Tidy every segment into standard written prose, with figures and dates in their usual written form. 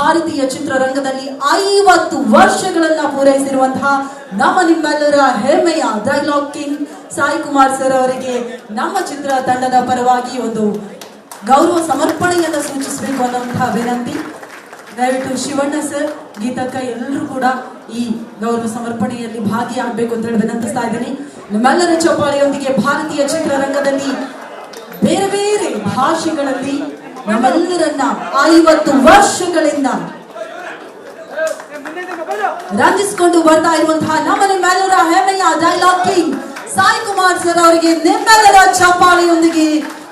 ಭಾರತೀಯ ಚಿತ್ರರಂಗದಲ್ಲಿ 50 ವರ್ಷಗಳನ್ನ ಪೂರೈಸಿರುವಂತಹ ನಿಮ್ಮೆಲ್ಲರ ಹೆಮ್ಮೆಯ dialogue king Sai Kumar sir ಅವರಿಗೆ ನಮ್ಮ ಚಿತ್ರ ತಂಡದ ಪರವಾಗಿ ಒಂದು ಗೌರವ ಸಮರ್ಪಣೆಯನ್ನು ಸೂಚಿಸಬೇಕು ಅನ್ನುವಂತಹ ವಿನಂತಿ. ದಯವಿಟ್ಟು ಶಿವಣ್ಣ ಸರ್, ಗೀತಕ್ಕ ಎಲ್ಲರೂ ಕೂಡ ಈ ಗೌರವ ಸಮರ್ಪಣೆಯಲ್ಲಿ ಭಾಗಿಯಾಗಬೇಕು ಅಂತ ಹೇಳಿ ವಿನಂತಿಸ್ತಾ ಇದ್ದೀನಿ. ನಿಮ್ಮೆಲ್ಲರ ಚಪ್ಪಾಳೆಯೊಂದಿಗೆ ಭಾರತೀಯ ಚಿತ್ರರಂಗದಲ್ಲಿ ಬೇರೆ ಬೇರೆ ಭಾಷೆಗಳಲ್ಲಿ ನಮ್ಮೆಲ್ಲರನ್ನ 50 ವರ್ಷಗಳಿಂದ ರಂಜಿಸಿಕೊಂಡು ಬರ್ತಾ ಇರುವಂತಹ ನಿಮ್ಮೆಲ್ಲರ ಹೆಮ್ಮೆಯ dialogue king Sai Kumar sir ಅವರಿಗೆ ನಿಮ್ಮೆಲ್ಲರ ಚಪ್ಪಾಳೆಯೊಂದಿಗೆ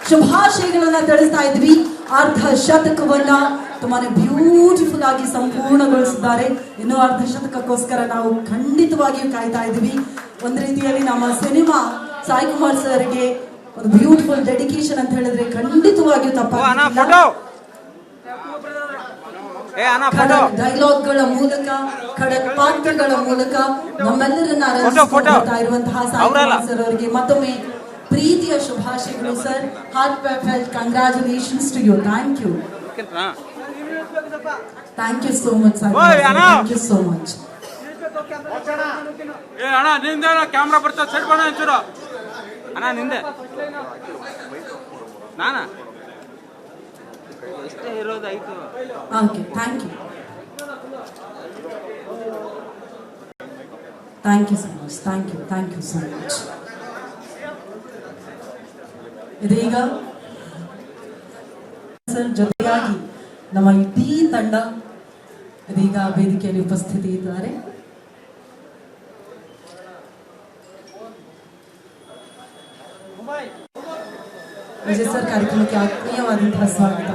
ಶುಭಾಶಯಗಳನ್ನ ತಿಳಿಸ್ತಾ ಇದ್ವಿ. ಅರ್ಧ ಶತಕವನ್ನ ತುಂಬಾನೇ ಬ್ಯೂಟಿಫುಲ್ ಆಗಿ ಸಂಪೂರ್ಣಗೊಳಿಸಿದ್ದಾರೆ. ಇನ್ನು ಅರ್ಧ ಶತಕಕ್ಕೋಸ್ಕರ ನಾವು ಖಂಡಿತವಾಗಿಯೂ ಕಾಯ್ತಾ ಇದ್ವಿ. ಒಂದು ರೀತಿಯಲ್ಲಿ ನಮ್ಮ ಸಿನಿಮಾ ಸಾಯಿ ಕುಮಾರ್ ಸರ್ಗೆ ಒಂದು ಬ್ಯೂಟಿಫುಲ್ ಡೆಡಿಕೇಶನ್ ಅಂತ ಹೇಳಿದ್ರೆ ಖಂಡಿತವಾಗಿಯೂ ತಪ್ಪಾಗಿಲ್ಲ. ಡೈಲಾಗ್ಗಳ ಮೂಲಕ, ಖಡಕ್ ಪಾತ್ರಗಳ ಮೂಲಕ ನಮ್ಮೆಲ್ಲರನ್ನ ರಂಜಿಸ್ತಾ ಇರುವಂತಹ ಸಾಯಿ ಕುಮಾರ್ ಸರ್ ಅವರಿಗೆ ಮತ್ತೊಮ್ಮೆ ಪ್ರೀತಿಯ ಶುಭಾಶಯಗಳು sir. Heartfelt congratulations to you. Thank you, thank you so much sir. Thank you so much. ಅಣ್ಣ ನಿಂದ ಕ್ಯಾಮ್ರಾ ಬರ್ತಾ ಸೆಟ್ ಮಾಡೋಣ ಒಂಚೂರು. ಅಣ್ಣ ನಿಂದೆ ನಾನಾ ಎಷ್ಟೇ ಇರೋದಾಯ್ತು. Okay, thank you, thank you so much. Thank you, thank you so much. ಇದೀಗ ಸರ್ ಜೊತೆಯಾಗಿ ನಮ್ಮ ಇಡೀ ತಂಡ ಇದೀಗ ವೇದಿಕೆಯಲ್ಲಿ ಉಪಸ್ಥಿತಿ ಇದ್ದಾರೆ. ವಿಜಯ್ ಸರ್ ಕಾರ್ಯಕ್ರಮಕ್ಕೆ ಆತ್ಮೀಯವಾದಂತಹ ಸ್ವಾಗತ.